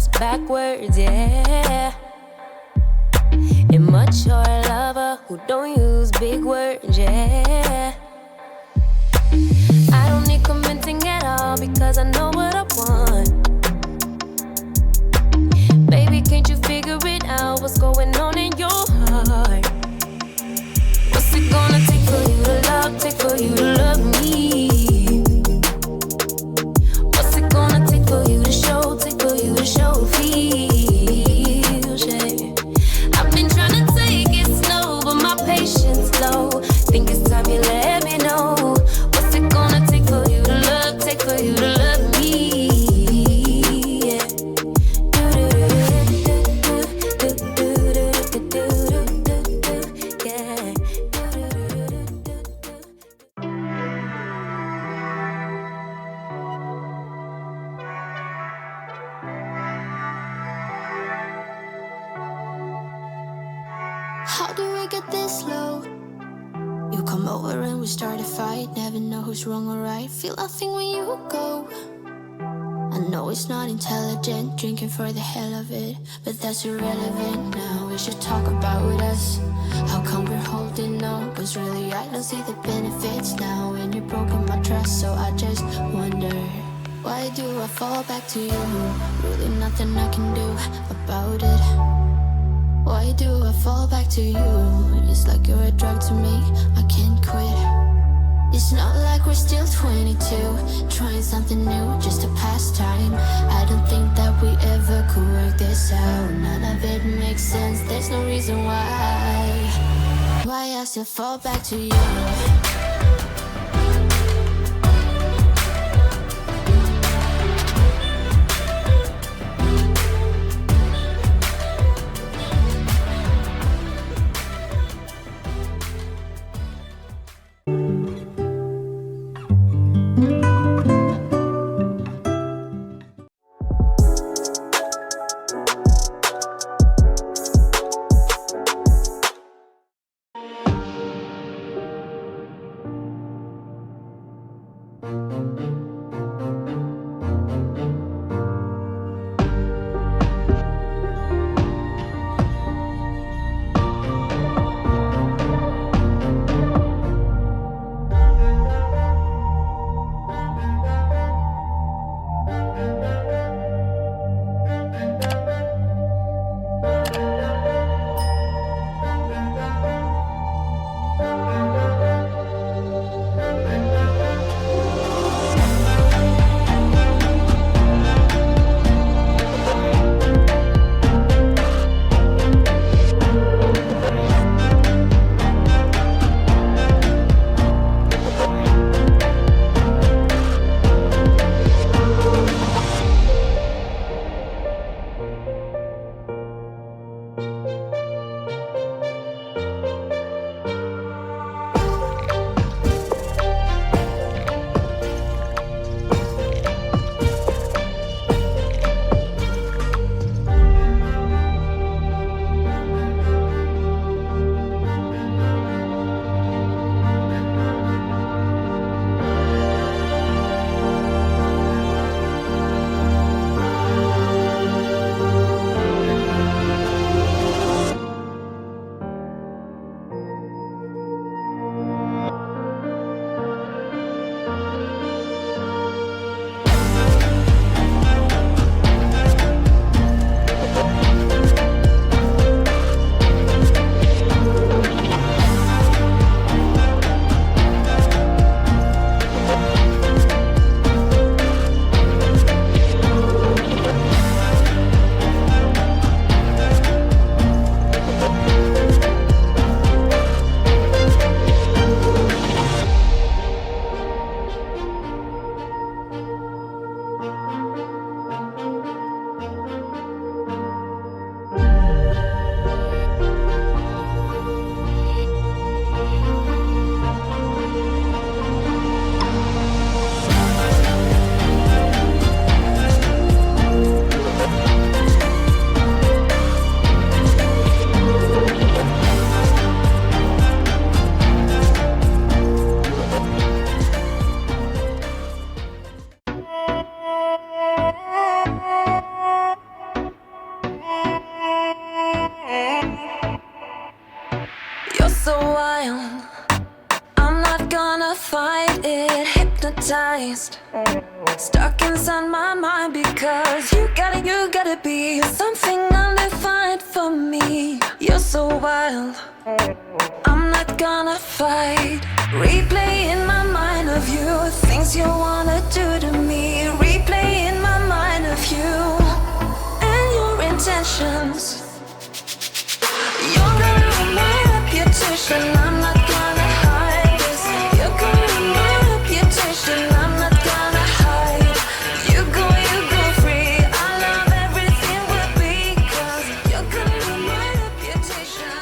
steps backwards, yeah. Immature lover who don't use big words, yeah. I don't need commenting at all because I know what I want. Baby, can't you figure it out? What's going on in your heart? What's it gonna take for you to love, take for you to love me? What's it gonna take for you to show, take for you to show feels, yeah. I've been trying to take it slow, but my patience low. Think it's time you let me know. What's it gonna take for you to love, take for you to love me? Yeah. How do we get this low? You come over and we start a fight. Never know who's wrong or right. Feel nothing when you go. I know it's not intelligent, drinking for the hell of it, but that's irrelevant now. We should talk about us. How come we're holding on? Cause really I don't see the benefits now. And you've broken my trust, so I just wonder, why do I fall back to you? Really nothing I can do about it. Why do I fall back to you? It's like you're a drug to me, I can't quit. It's not like we're still 22, trying something new, just a pastime. I don't think that we ever could work this out. None of it makes sense, there's no reason why I still fall back to you. gonna fight it, hypnotized, stuck inside my mind because you gotta be something undefined for me. You're so wild, I'm not gonna fight. Replay in my mind of you, things you wanna do to me. Replay in my mind of you and your intentions. You're gonna ruin my reputation, I'm not gonna hide this. You're gonna ruin my reputation, I'm not gonna hide. You go free, I love everything we're because you're gonna ruin my reputation.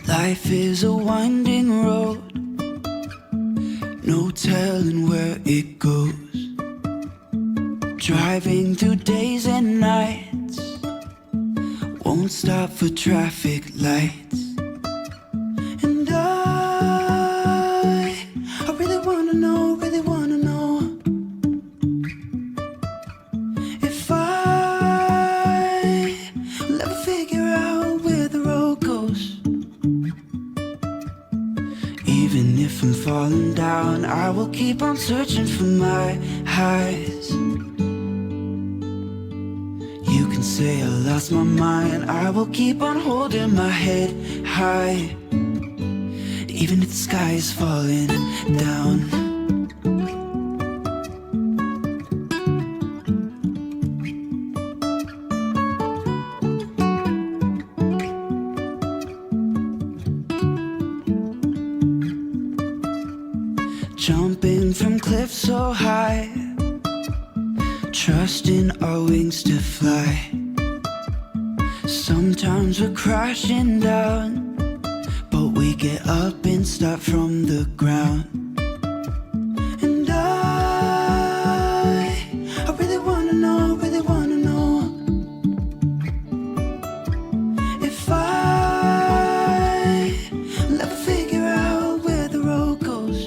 Life is a winding road, no telling where it goes. Driving through days and nights, won't stop for traffic lights. And I really wanna know, if I will ever figure out where the road goes. Even if I'm falling down, I will keep on searching for my highs. You can say I lost my mind, I will keep on holding my head high. Even if the sky is falling down. Jumping from cliffs so high, trusting our wings to fly. Sometimes we're crashing down, but we get up and start from the ground. And I really wanna know, if I will ever figure out where the road goes.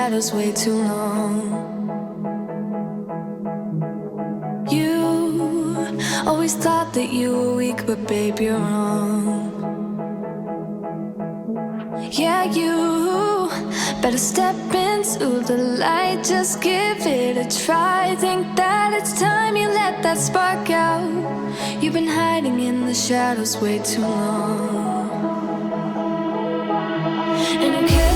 shadows way too long. You always thought that you were weak, but babe, you're wrong. Yeah, you better step into the light, just give it a try. Think that it's time you let that spark out. You've been hiding in the shadows way too long. And who cares